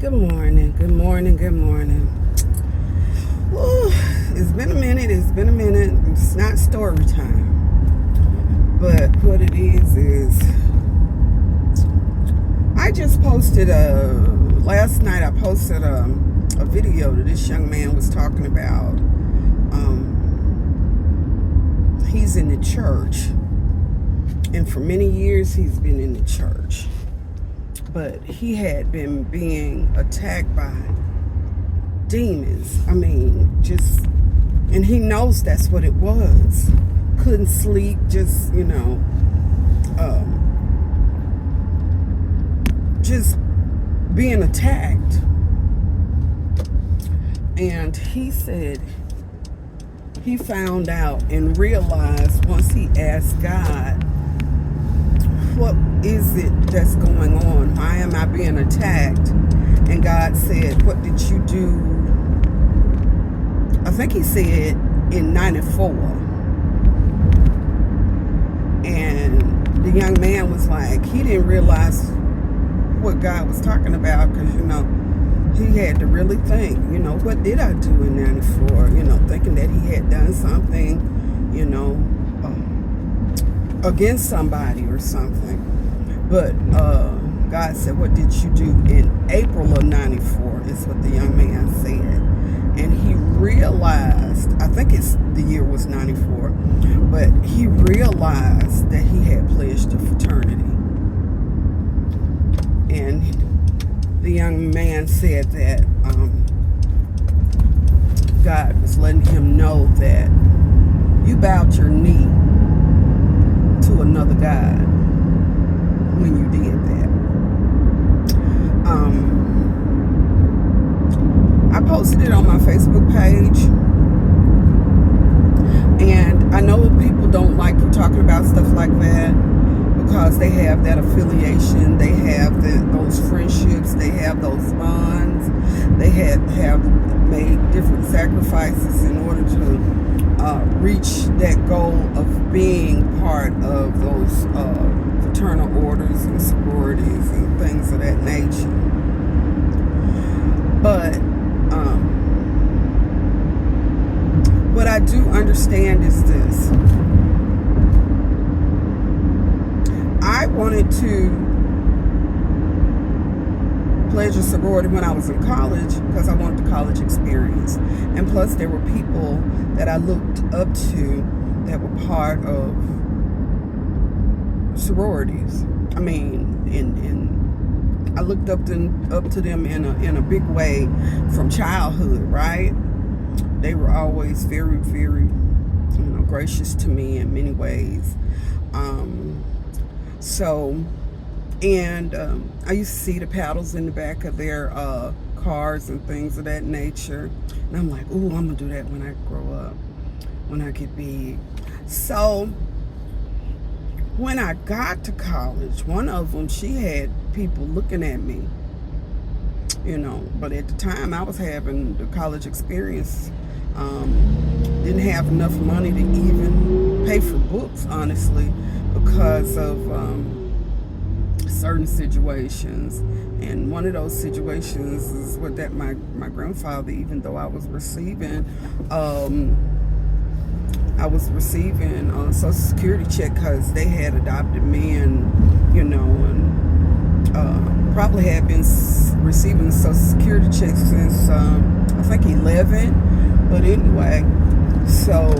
Good morning, good morning, good morning. Ooh, it's been a minute, It's not story time. But what it is I just posted last night I posted a video that this young man was talking about. He's in the church, and for many years he's been in the church. But he had been being attacked by demons. And he knows that's what it was. Couldn't sleep, just being attacked. And he said he found out and realized once he asked God, what is it that's going on? Why am I being attacked? And God said, what did you do? I think he said in 94. And the young man was like, he didn't realize what God was talking about, because he had to really think, what did I do in 94? Thinking that he had done something, against somebody or something. But God said, what did you do in April of 94, is what the young man said. And he realized, I think the year was 94, but he realized that he had pledged a fraternity. And the young man said that God was letting him know that you bowed your knee to another God when you did that. I posted it on my Facebook page, and I know people don't like talking about stuff like that because they have that affiliation, they have those friendships, they have those bonds, they have made different sacrifices in order to reach that goal of being part of those fraternal orders and sororities and things of that nature. But what I do understand is this. I wanted to pledge a sorority when I was in college because I wanted the college experience. And plus there were people that I looked up to that were part of sororities. I looked up to them in a big way from childhood, right? They were always very, very, gracious to me in many ways. I used to see the paddles in the back of their cars and things of that nature. And I'm like, ooh, I'm going to do that when I grow up, when I get big. So when I got to college, one of them, she had people looking at me, but at the time I was having the college experience. Didn't have enough money to even pay for books, honestly, because of certain situations. And one of those situations is what that my grandfather, even though I was receiving a Social Security check because they had adopted me, and probably had been receiving a Social Security check since I think 11. But anyway, so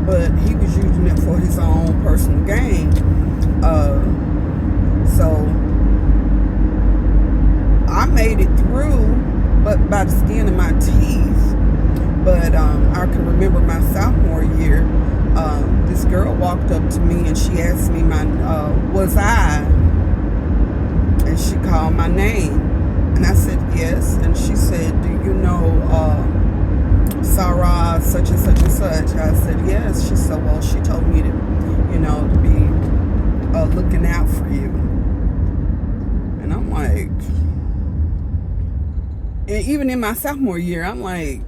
but he was using it for his own personal gain. So I made it through, but by the skin of my teeth. But I can remember my sophomore year, this girl walked up to me and she asked me was I? And she called my name. And I said, yes. And she said, do you know Sarah such and such and such? I said, yes. She said, well, she told me to be looking out for you. And I'm like, and even in my sophomore year, I'm like,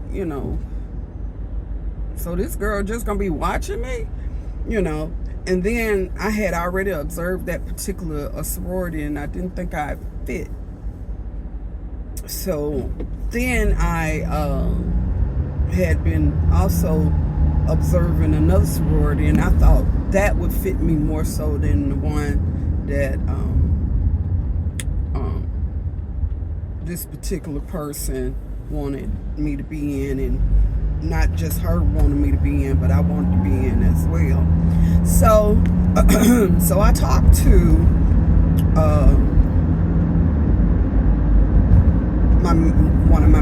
so this girl just gonna be watching me, And then I had already observed that particular sorority, and I didn't think I fit So then I had been also observing another sorority, and I thought that would fit me more so than the one that this particular person wanted me to be in, and not just her wanted me to be in, but I wanted to be in as well. So so I talked to one of my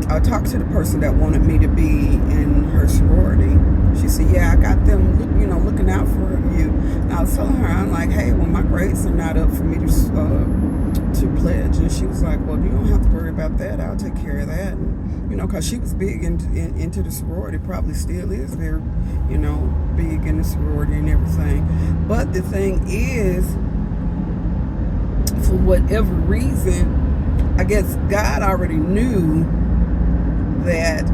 I talked to the person that wanted me to be in her sorority. She said, yeah, I got them looking out for you. And I was telling her, I'm like, hey, well, my grades are not up for me to pledge. And she was like, well, you don't have to worry about that, I'll take care of that. And, because she was big into the sorority, probably still is very big in the sorority and everything. But the thing is, for whatever reason, I guess God already knew that,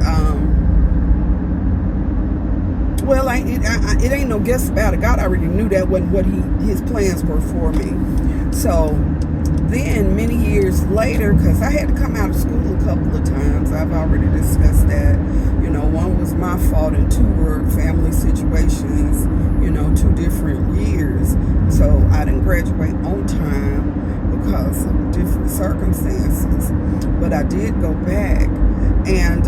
it ain't no guess about it. God already knew that wasn't what his plans were for me. So then many years later, because I had to come out of school a couple of times, I've already discussed that. One was my fault and two were family situations, 2 different years. So I didn't graduate on time because of different circumstances. But I did go back, and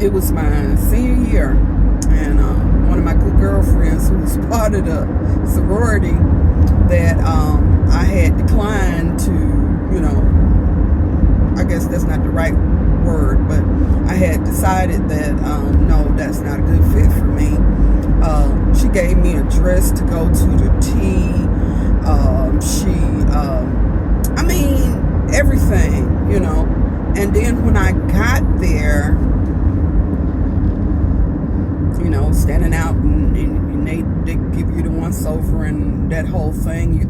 it was my senior year, and one of my good girlfriends who was part of the sorority that I had declined to, I guess that's not the right word, but I had decided that no, that's not a good fit for me. She gave me a dress to go to the tea. Everything, and then when I got there, standing out and they give you the once over and that whole thing.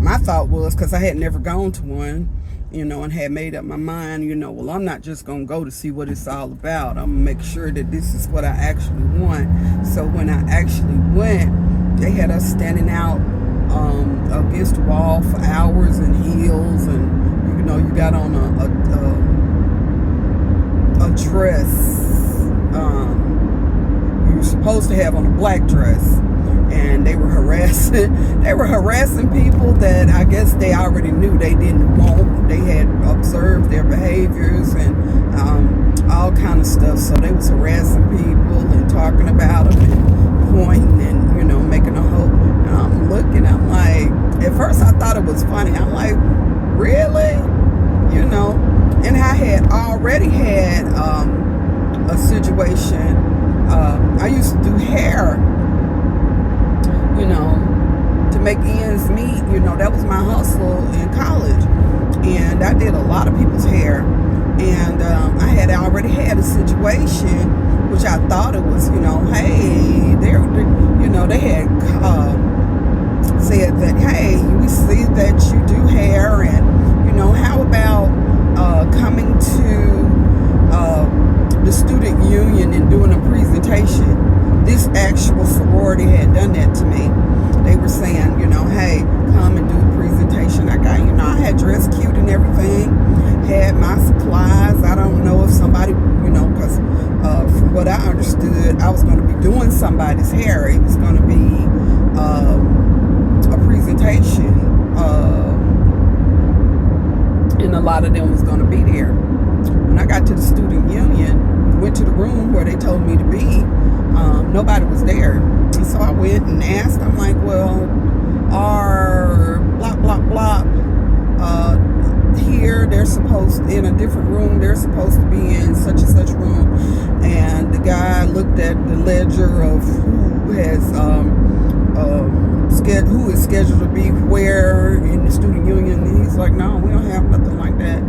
My thought was, because I had never gone to one, and had made up my mind, well, I'm not just going to go to see what it's all about. I'm going to make sure that this is what I actually want. So when I actually went, they had us standing out against the wall for hours in heels, and, you got on a dress. You were supposed to have on a black dress, and they were harassing people that I guess they already knew they didn't want. They had observed their behaviors and all kind of stuff. So they was harassing people and talking about them and pointing and making a whole. And I'm looking. I'm like, at first I thought it was funny. I'm like, really? And I had already had a situation. I used to do hair, to make ends meet. That was my hustle in college, and I did a lot of people's hair. And I had already had a situation, which I thought it was, hey, they had said that, hey, we see that you do hair, and how about coming to the student union and doing a presentation. This actual sorority had done that to me. They were saying, hey, come and do a presentation. I got, I had dressed cute and everything, had my supplies. I don't know if somebody, because from what I understood, I was going to be doing somebody's hair. It was going to be a presentation, and a lot of them was going to be there. When I got to the student union, went to the room where they told me to be, nobody was there. And so I went and asked. I'm like, well, are blah, blah, blah here? They're supposed, in a different room, they're supposed to be in such and such room. And the guy looked at the ledger of who has who is scheduled to be where in the student union, and he's like, no, we don't have nothing like that.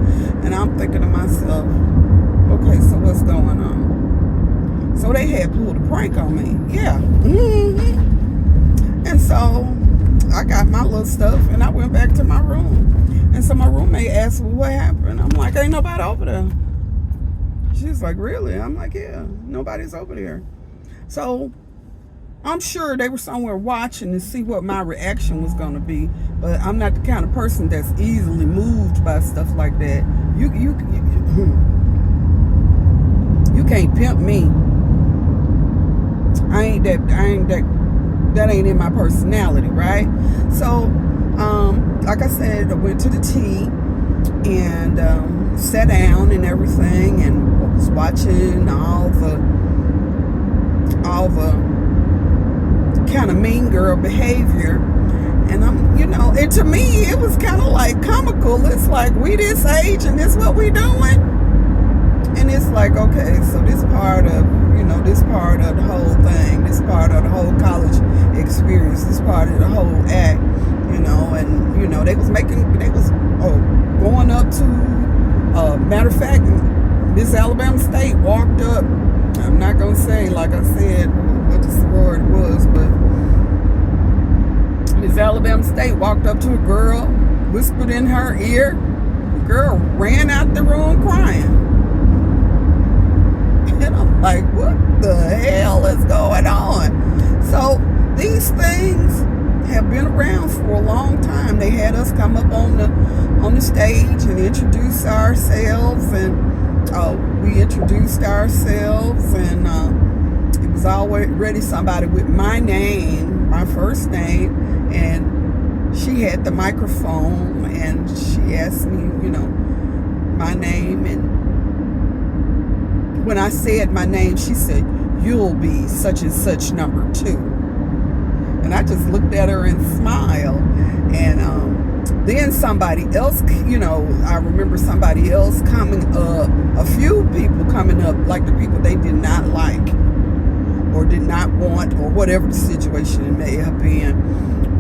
And I'm thinking to myself, okay, so what's going on? So they had pulled a prank on me. Yeah. And so I got my little stuff and I went back to my room. And so my roommate asked, well, what happened? I'm like, ain't nobody over there. She's like, really? I'm like, yeah, nobody's over there. So I'm sure they were somewhere watching to see what my reaction was going to be. But I'm not the kind of person that's easily moved by stuff like that. You can't pimp me. That ain't in my personality, right? So, like I said, I went to the T and sat down and everything, and was watching all the kind of mean girl behavior. And and to me, it was kind of like comical. It's like, we this age and this what we doing. And it's like, okay, so this part of the whole thing, this part of the whole college experience, this part of the whole act, and they was going up to, matter of fact, Miss Alabama State walked up. I'm not gonna say, like I said, what the sorority was, but Miss Alabama State walked up to a girl, whispered in her ear. The girl ran out the room crying. And I'm like, what the hell is going on? So these things have been around for a long time. They had us come up on the stage and introduce ourselves, and we introduced ourselves, and it was already somebody with my name, my first name, and she had the microphone, and she asked me, my name, and when I said my name, she said, "You'll be such and such number 2." And I just looked at her and smiled. And then somebody else, I remember somebody else coming up, a few people coming up, like the people they did not like or did not want, or whatever the situation it may have been.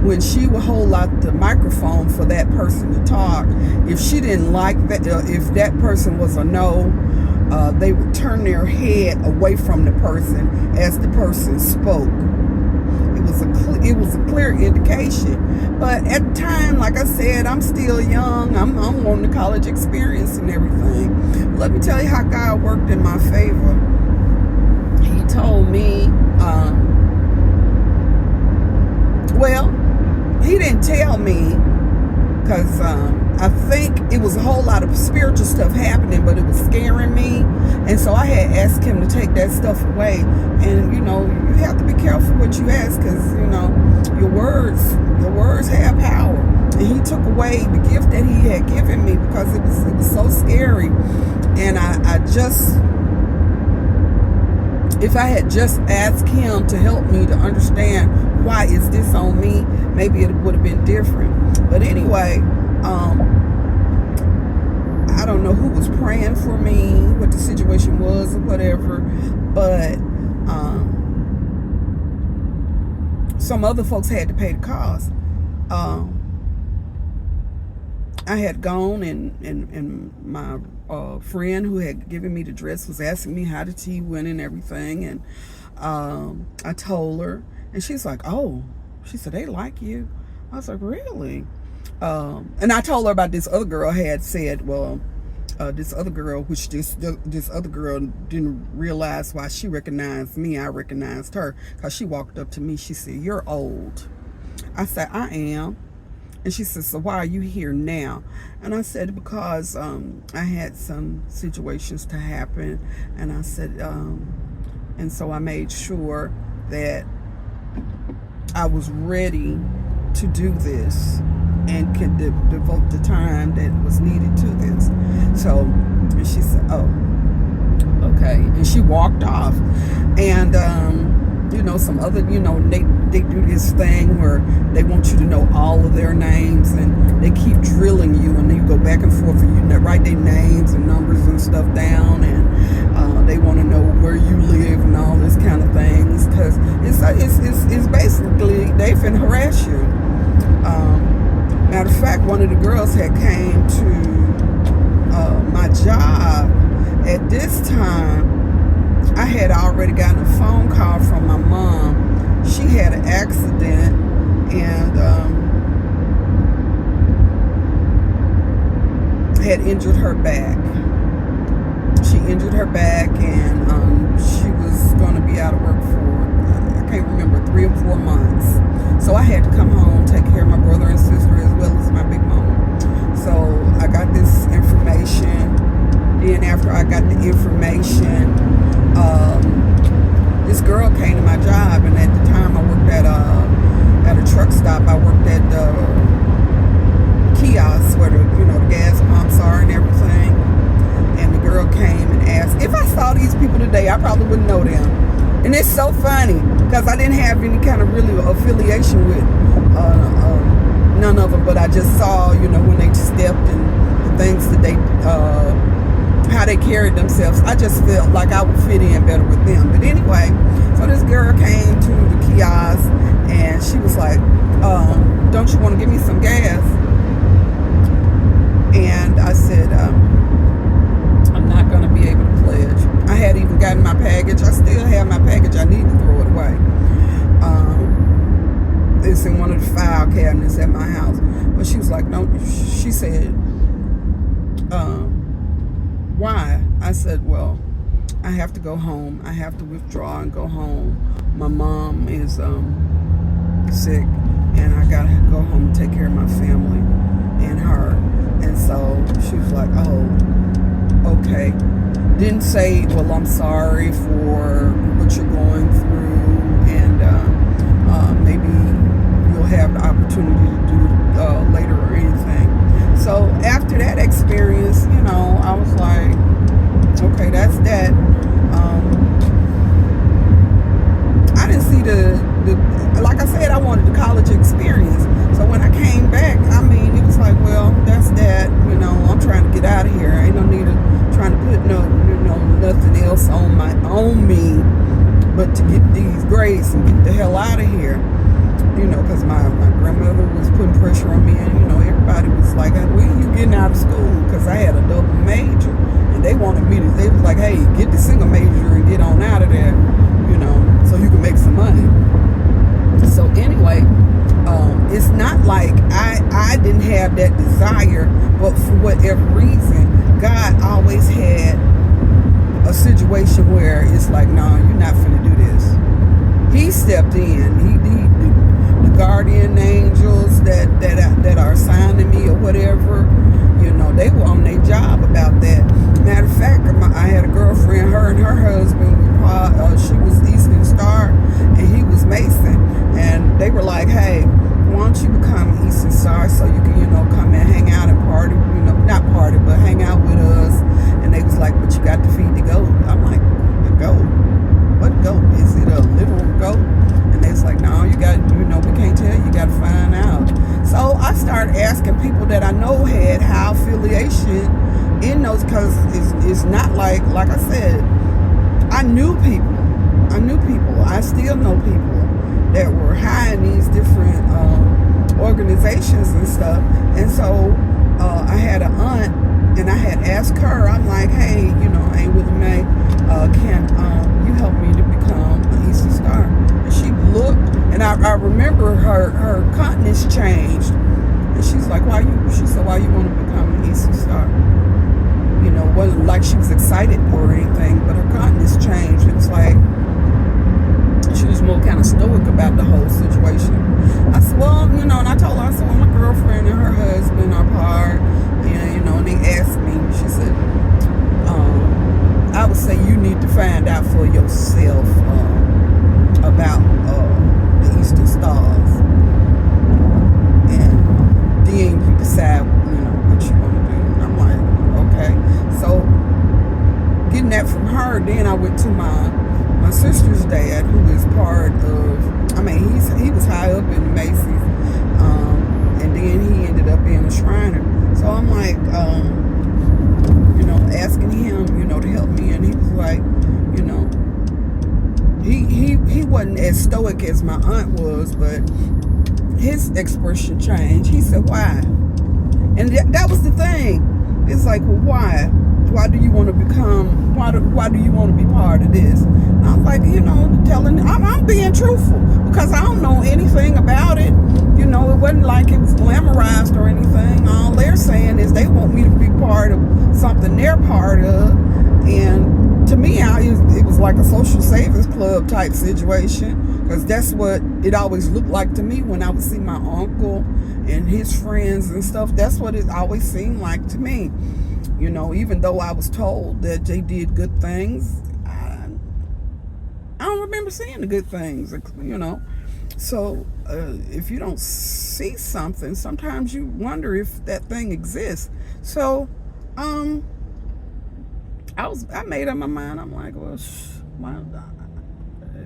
When she would hold out the microphone for that person to talk, if she didn't like that, if that person was a no, they would turn their head away from the person as the person spoke. It was a clear indication. But at the time, like I said, I'm still young. I'm on the college experience and everything. Let me tell you how God worked in my favor. He told me, he didn't tell me, because I think it was a whole lot of spiritual stuff happening, but it was scaring me. And so I had asked him to take that stuff away. And, you have to be careful what you ask, because, your words have power. And he took away the gift that he had given me because it was so scary. And if I had just asked him to help me to understand why is this on me, maybe it would have been different. But anyway, I don't know who was praying for me, what the situation was or whatever, but some other folks had to pay the cost. I had gone, and my friend who had given me the dress was asking me how the tea went and everything, and I told her, and she's like, "Oh," she said, "they like you." I was like, "Really?" And I told her about this other girl had said, this other girl, which this other girl didn't realize why she recognized me. I recognized her because she walked up to me. She said, "You're old." I said, "I am." And she said, "So why are you here now?" And I said, "Because I had some situations to happen." And I said, and so I made sure that I was ready to do this and could devote the time that was needed to this. So, and she said, "Oh, okay." And she walked off. And some other, they do this thing where they want you to know all of their names, and they keep drilling you, and then you go back and forth, and you write their names and numbers and stuff down, and they want to know where you live and all this kind of things, because it's basically they finna harass you. Matter of fact, one of the girls had came to my job. At this time, I had already gotten a phone call from my mom. She had an accident, and had injured her back. She injured her back, and she was going to be out of work for, I can't remember, 3 or 4 months. So I had to come home, take care of my brother and sister as well as my big mom. So I got this information. Then after I got the information, this girl came to my job, and at the time I worked at a truck stop. I worked at the kiosks where the gas pumps are and everything. And the girl came and asked if I saw these people today, I probably wouldn't know them. And it's so funny because I didn't have any kind of really affiliation with none of them, but I just saw, when they stepped and the things that they, how they carried themselves. I just felt like I would fit in better with them. But anyway, so this girl came to the kiosk and she was like, don't you want to give me some gas? And I said, I'm not going to be able to pledge. I had even gotten my package. I still have my package. I need to throw it away. It's in one of the file cabinets at my house. But she was like, no. She said, why? I said, well, I have to go home. I have to withdraw and go home. My mom is sick, and I got to go home and take care of my family and her. And so she was like, oh, okay. Didn't say, well, I'm sorry for what you're going through, and maybe you'll have the opportunity to do later or anything. So after that experience, I was like, okay, that's that. I didn't see the like I said, I wanted the college experience. So when I came back, it was like, well, that's that. I'm trying to get out of here. Ain't no need of trying to put nothing else on me, but to get these grades and get the hell out of here. Because my grandmother was putting pressure on me, and everybody was like, when are you getting out of school? Because I had a double major, and they wanted me to. They was like, hey, get the single major and get on out of there, so you can make some money. So anyway, it's not like I didn't have that desire, but for whatever reason, God always had a situation where it's like, no, you're not finna do this. He stepped in. The guardian angels that are assigned to me or whatever, they were on their job about that. Matter of fact, I had a girlfriend, her and her husband, she was Eastern Star and he was Mason. And they were like, hey, why don't you become Eastern Star so you can, come and hang out and party, not party, but hang out with us. And they was like, but you got to feed the goat. I'm like, the goat? What goat? Is it a literal goat? And they was like, no, you got, we can't tell you, got to find out. So I started asking people that I know had high affiliation in those, because it's not like I said, I knew people. I still know people that were high in these different organizations and stuff. And so I had an aunt, and I had asked her, I'm like, hey, Aunt Willie Mae, can you help me to become an Eastern Star? And she looked, and I remember her countenance changed. And she's like, why you want to become an Eastern Star? It wasn't like she was excited or anything, but her countenance changed. It was like she was more kind of stoic about the whole situation. I said, well, and I told her, I said, well, my girlfriend and her husband are part, and they asked me, she said, I would say you need to find out for yourself about the Eastern Stars, and then you decide, what you want to do. And I'm like, okay. So getting that from her, then I went to my sister's dad, who is part of, he was high up in Macy's, and then he ended up being a Shriner. So I'm like, asking him, to help me, and he was like, he wasn't as stoic as my aunt was, but his expression changed. He said, why? And that was the thing. It's like, well, why? Why do you want to become, why do you want to be part of this? And I was like, I'm being truthful, because I don't know anything about it. It wasn't like it was glamorized or anything. All they're saying is they want me to be part of something they're part of. And to me, it was like a social savings club type situation, Because that's what it always looked like to me when I would see my uncle and his friends and stuff. That's what it always seemed like to me. You know, even though I was told that they did good things, I don't remember seeing the good things, you know. So if you don't see something, sometimes you wonder if that thing exists. So I made up my mind. I'm like, well,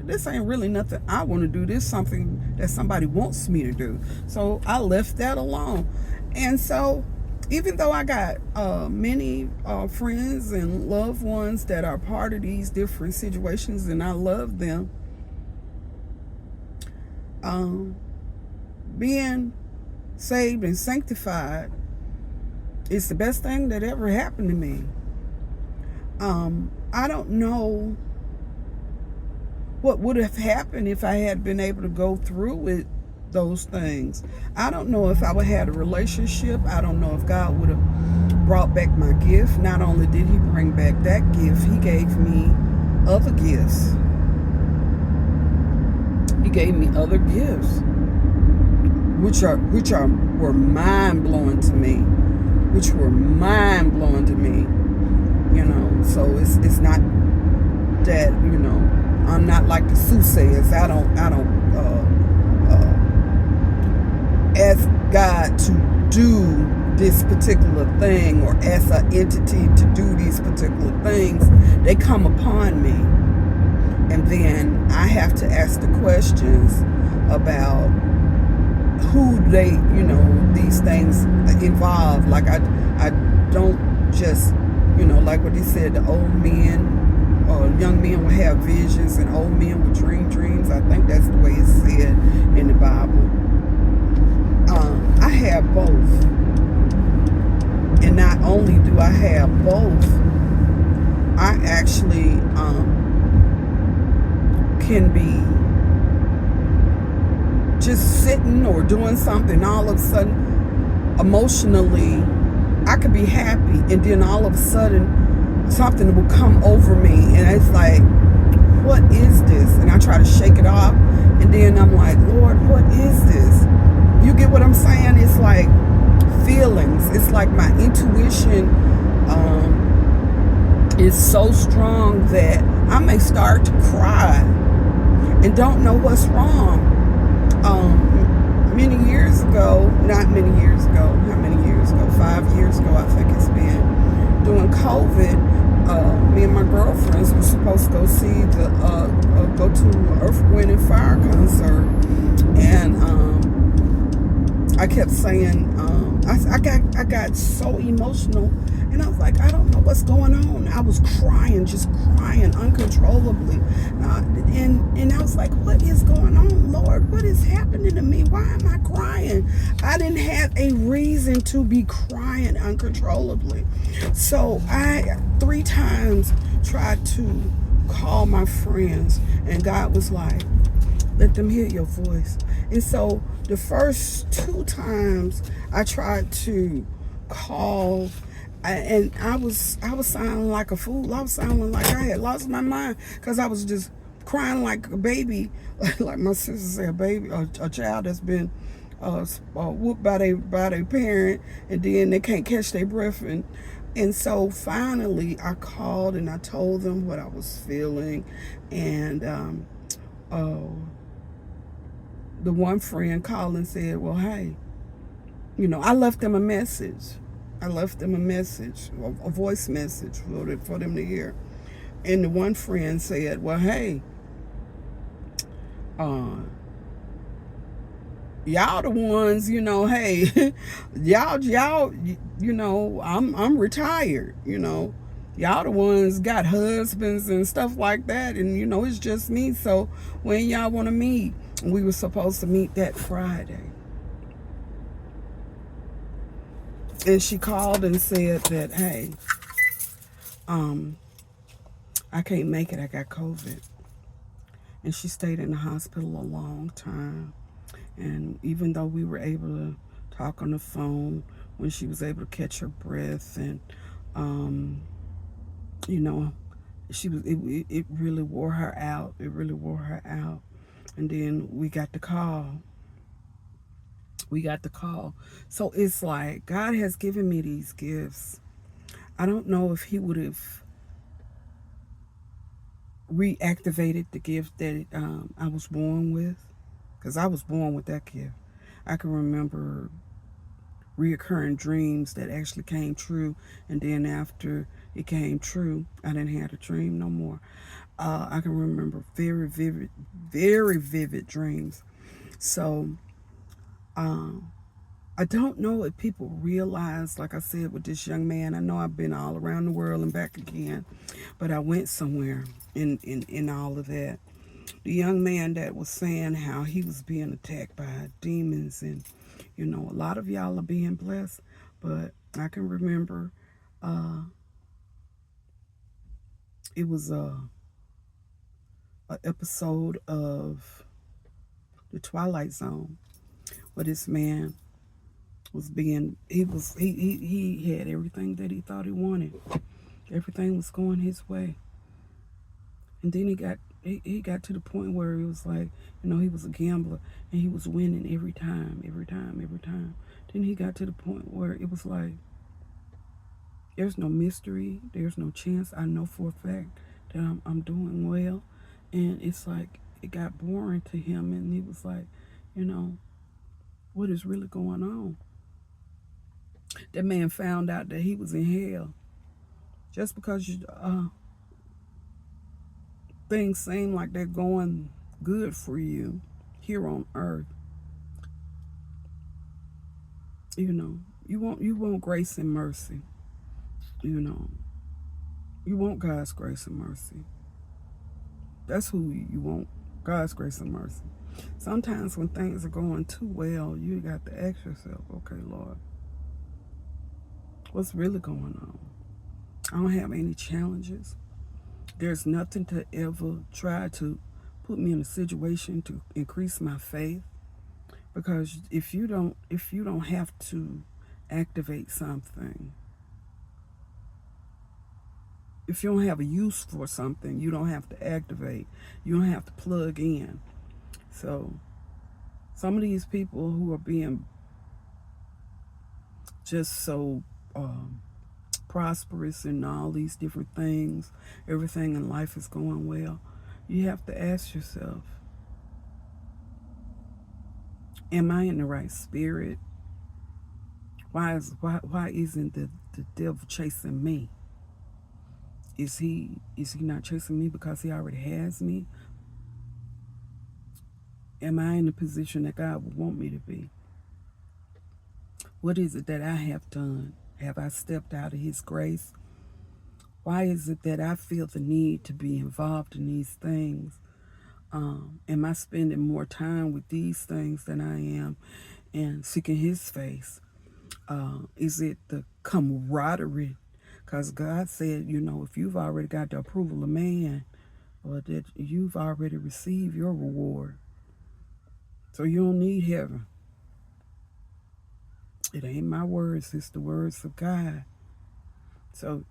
this ain't really nothing I want to do. This is something that somebody wants me to do. So I left that alone. And so even though I got many friends and loved ones that are part of these different situations, and I love them, being saved and sanctified is the best thing that ever happened to me. I don't know what would have happened if I had been able to go through with those things. I don't know if I would have had a relationship. I don't know if God would have brought back my gift. Not only did he bring back that gift, he gave me other gifts. He gave me other gifts, which were mind blowing to me, You know, so it's not that, you know, I'm not like the soothsayers. I don't ask God to do this particular thing or ask an entity to do these particular things. They come upon me, and then I have to ask the questions about who they, you know, these things involve. Like I don't just, you know, like what he said, the old men or young men will have visions and old men will dream dreams. I think that's the way it's said in the Bible. I have both. And not only do I have both, I actually can be just sitting or doing something, all of a sudden emotionally I could be happy, and then all of a sudden something will come over me and it's like, what is this? And I try to shake it off, and then I'm like, Lord, what is this? You get what I'm saying? It's like feelings. It's like my intuition is so strong that I may start to cry and don't know what's wrong. Many years ago, not many years ago, how many years ago? 5 years ago, I think it's been, during COVID, me and my girlfriends were supposed to go see go to Earth, Wind and Fire concert, and I kept saying, I got so emotional, and I was like, I don't know what's going on. I was crying, just crying uncontrollably, and I was like, what is going on, Lord? What is happening to me? Why am I crying? I didn't have a reason to be crying uncontrollably. So I 3 times tried to call my friends, and God was like, let them hear your voice. And so the first 2 times I tried to call, and I was sounding like a fool. I was sounding like I had lost my mind, because I was just crying like a baby, like my sister said, a baby, a child that's been whooped by their parent, and then they can't catch their breath. And so finally I called and I told them what I was feeling, and the one friend called and said, well, hey, you know, I left them a message. A voice message for them to hear. And the one friend said, well, hey, y'all the ones, you know, hey, y'all, you know, I'm retired, you know. Y'all the ones got husbands and stuff like that, and, you know, it's just me. So when y'all want to meet? We were supposed to meet that Friday. And she called and said that, hey, I can't make it. I got COVID. And she stayed in the hospital a long time. And even though we were able to talk on the phone when she was able to catch her breath, and, you know, it really wore her out. And then we got the call. So it's like God has given me these gifts. I don't know if He would have reactivated the gift that I was born with, because I was born with that gift. I can remember reoccurring dreams that actually came true, and then after it came true, I didn't have a dream no more. I can remember very vivid dreams. So I don't know if people realize, like I said with this young man, I know I've been all around the world and back again, but I went somewhere in all of that. The young man that was saying how he was being attacked by demons, and a lot of y'all are being blessed, but I can remember it was a episode of The Twilight Zone where this man was being he had everything that he thought he wanted. Everything was going his way. And then he got to the point where it was like, he was a gambler and he was winning every time. Then he got to the point where it was like, there's no mystery, there's no chance. I know for a fact that I'm doing well. And it's like, it got boring to him, and he was like, what is really going on? That man found out that he was in hell. Just because things seem like they're going good for you here on earth, you want grace and mercy. You want God's grace and mercy. That's who you want, God's grace and mercy. Sometimes when things are going too well, you got to ask yourself, okay, Lord, what's really going on? I don't have any challenges. There's nothing to ever try to put me in a situation to increase my faith. Because if you don't have to activate something, if you don't have a use for something, you don't have to activate. You don't have to plug in. So some of these people who are being just so prosperous and all these different things, everything in life is going well, you have to ask yourself, am I in the right spirit? Why isn't the devil chasing me? Is he not chasing me because he already has me? Am I in the position that God would want me to be? What is it that I have done? Have I stepped out of His grace? Why is it that I feel the need to be involved in these things? Am I spending more time with these things than I am and seeking His face? Is it the camaraderie? Because God said, if you've already got the approval of man, or that you've already received your reward. So you don't need heaven. It ain't my words, it's the words of God. So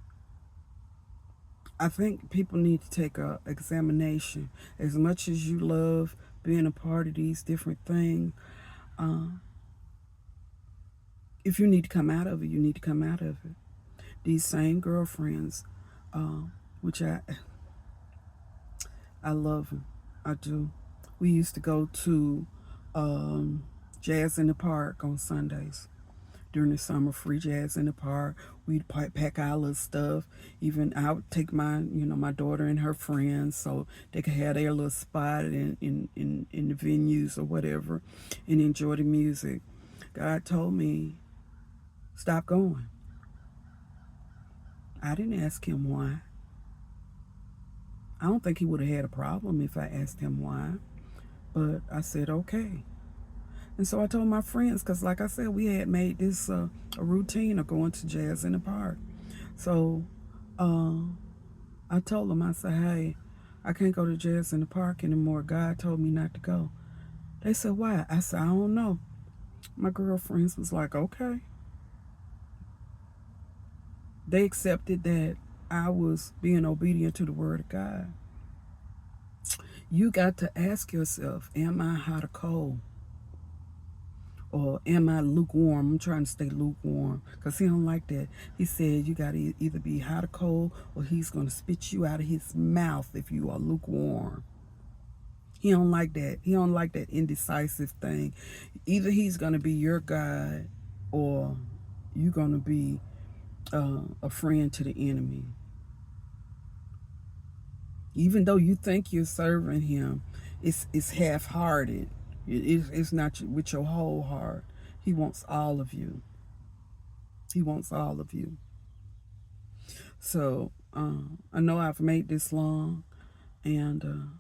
I think people need to take a examination. As much as you love being a part of these different things, if you need to come out of it, you need to come out of it. These same girlfriends, which I love them, I do. We used to go to Jazz in the Park on Sundays. During the summer, free jazz in the park. We'd pack our little stuff. Even I would take my daughter and her friends, so they could have their little spot in the venues or whatever, and enjoy the music. God told me, stop going. I didn't ask Him why. I don't think He would have had a problem if I asked Him why, but I said okay. And so I told my friends, because like I said, we had made this a routine of going to Jazz in the Park. So I told them, I said, hey, I can't go to Jazz in the Park anymore. God told me not to go. They said, why? I said, I don't know. My girlfriends was like, okay. They accepted that I was being obedient to the word of God. You got to ask yourself, am I hot or cold? Or am I lukewarm? I'm trying to stay lukewarm because he don't like that. He said you got to either be hot or cold, or he's going to spit you out of his mouth if you are lukewarm. He don't like that. He don't like that indecisive thing. Either he's going to be your God, or you're going to be a friend to the enemy. Even though you think you're serving him, it's half-hearted. It's not with your whole heart. He wants all of you. He wants all of you. So I know I've made this long, and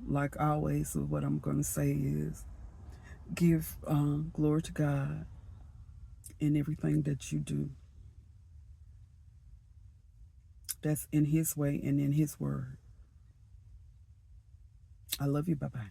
like always, what I'm going to say is give glory to God in everything that you do. That's in his way and in his word. I love you. Bye-bye.